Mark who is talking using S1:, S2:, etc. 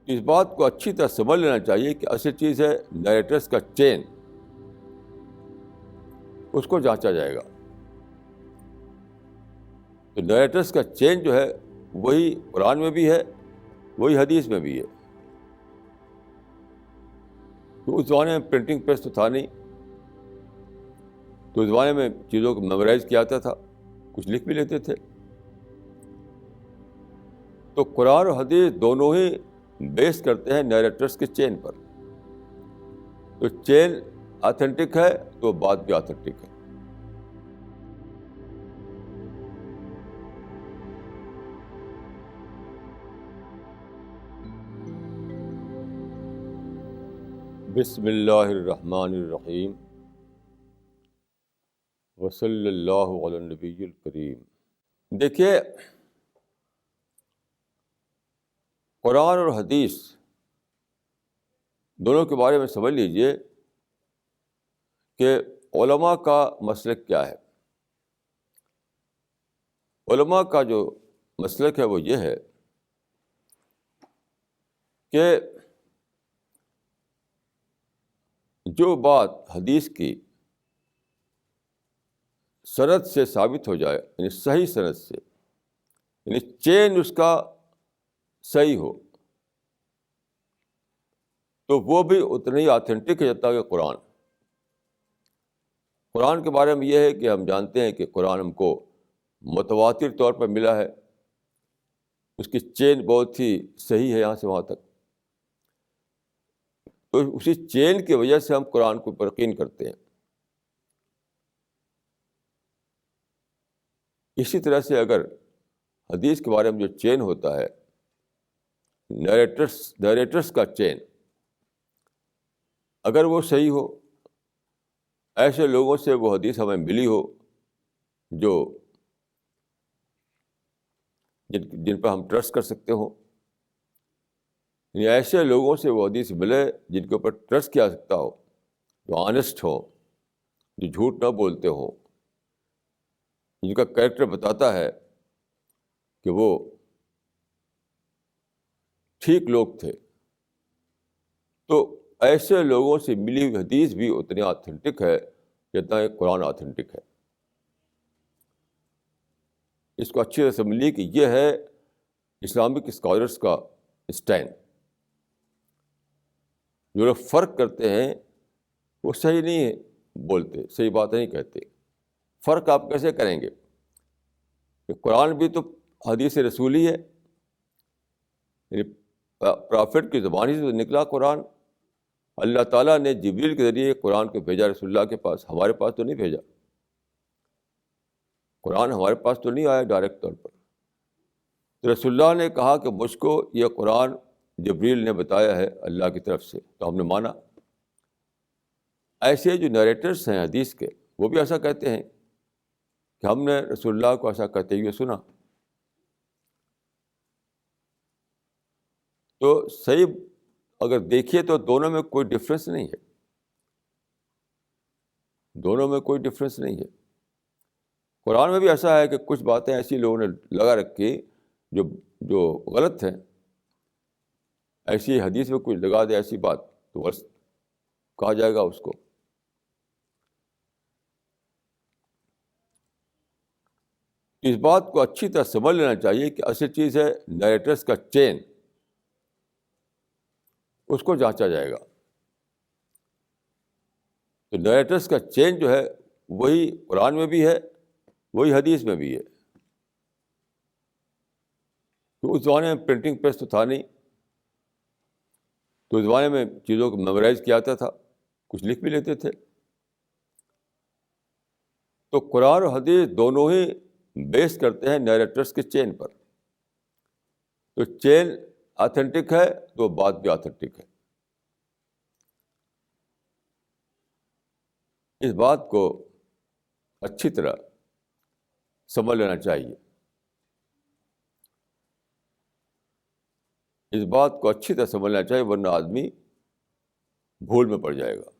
S1: اس بات کو اچھی طرح سمجھ لینا چاہیے کہ اصل چیز ہے نیریٹرز کا چین، اس کو جانچا جائے گا. تو نیریٹرز کا چین جو ہے وہی قرآن میں بھی ہے، وہی حدیث میں بھی ہے. تو اس زمانے میں پرنٹنگ پریس تو تھا نہیں، تو اس زمانے میں چیزوں کو میمورائز کیا جاتا تھا، کچھ لکھ بھی لیتے تھے. تو قرآن اور حدیث دونوں ہی بیس کرتے ہیں نیریٹرز کے چین پر. تو چین آتھینٹک ہے تو بات بھی آتھینٹک ہے. بسم اللہ الرحمن الرحیم وصلی اللہ علی النبی الکریم. دیکھیے، قرآن اور حدیث دونوں کے بارے میں سمجھ لیجئے کہ علماء کا مسلک کیا ہے. علماء کا جو مسلک ہے وہ یہ ہے کہ جو بات حدیث کی سند سے ثابت ہو جائے، یعنی صحیح سند سے، یعنی چین اس کا صحیح ہو، تو وہ بھی اتنا ہی آتھینٹک ہے جتنا کہ قرآن. قرآن کے بارے میں یہ ہے کہ ہم جانتے ہیں کہ قرآن ہم کو متواتر طور پر ملا ہے، اس کی چین بہت ہی صحیح ہے یہاں سے وہاں تک. تو اسی چین کی وجہ سے ہم قرآن کو یقین کرتے ہیں. اسی طرح سے اگر حدیث کے بارے میں جو چین ہوتا ہے، نیریٹرس کا چین، اگر وہ صحیح ہو، ایسے لوگوں سے وہ حدیث ہمیں ملی ہو جو جن پر ہم ٹرسٹ کر سکتے ہوں، یعنی ایسے لوگوں سے وہ حدیث ملے جن کے اوپر ٹرسٹ کیا سکتا ہو، جو آنیسٹ ہوں، جو جھوٹ نہ بولتے ہوں، جن کا کریکٹر بتاتا ہے کہ وہ ٹھیک لوگ تھے. تو ایسے لوگوں سے ملی ہوئی حدیث بھی اتنی آتھینٹک ہے جتنا کہ قرآن آتھینٹک ہے. اس کو اچھی طرح سمجھ کہ یہ ہے اسلامک اسکالرس کا اسٹینڈ. جو لوگ فرق کرتے ہیں وہ صحیح نہیں بولتے، صحیح بات نہیں کہتے. فرق آپ کیسے کریں گے کہ قرآن بھی تو حدیث رسولی ہے، یعنی پرافٹ کی زبان سے نکلا قرآن. اللہ تعالیٰ نے جبریل کے ذریعے قرآن کو بھیجا رسول اللہ کے پاس، ہمارے پاس تو نہیں بھیجا. قرآن ہمارے پاس تو نہیں آیا ڈائریکٹ طور پر. تو رسول اللہ نے کہا کہ مجھ کو یہ قرآن جبریل نے بتایا ہے اللہ کی طرف سے، تو ہم نے مانا. ایسے جو نیریٹرس ہیں حدیث کے، وہ بھی ایسا کہتے ہیں کہ ہم نے رسول اللہ کو ایسا کہتے ہوئے سنا. تو صحیح اگر دیکھیے تو دونوں میں کوئی ڈفرینس نہیں ہے، دونوں میں کوئی ڈفرینس نہیں ہے. قرآن میں بھی ایسا ہے کہ کچھ باتیں ایسی لوگوں نے لگا رکھی جو غلط ہیں. ایسی حدیث میں کچھ لگا دے ایسی بات تو غلط کہا جائے گا اس کو. اس بات کو اچھی طرح سمجھ لینا چاہیے کہ اصل چیز ہے نیریٹرز کا چین، اس کو جانچا جائے گا. تو نیریٹرز کا چین جو ہے وہی قرآن میں بھی ہے، وہی حدیث میں بھی ہے. تو اس زمانے میں پرنٹنگ پریس تو تھا نہیں، تو اس زمانے میں چیزوں کو میمورائز کیا جاتا تھا، کچھ لکھ بھی لیتے تھے. تو قرآن اور حدیث دونوں ہی بیس کرتے ہیں نیریٹرس کے چین پر. تو چین آتھینٹک ہے تو بات بھی آتھینٹک ہے. اس بات کو اچھی طرح سمجھ لینا چاہیے. اس بات کو اچھی طرح سمجھنا چاہیے، ورنہ آدمی بھول میں پڑ جائے گا.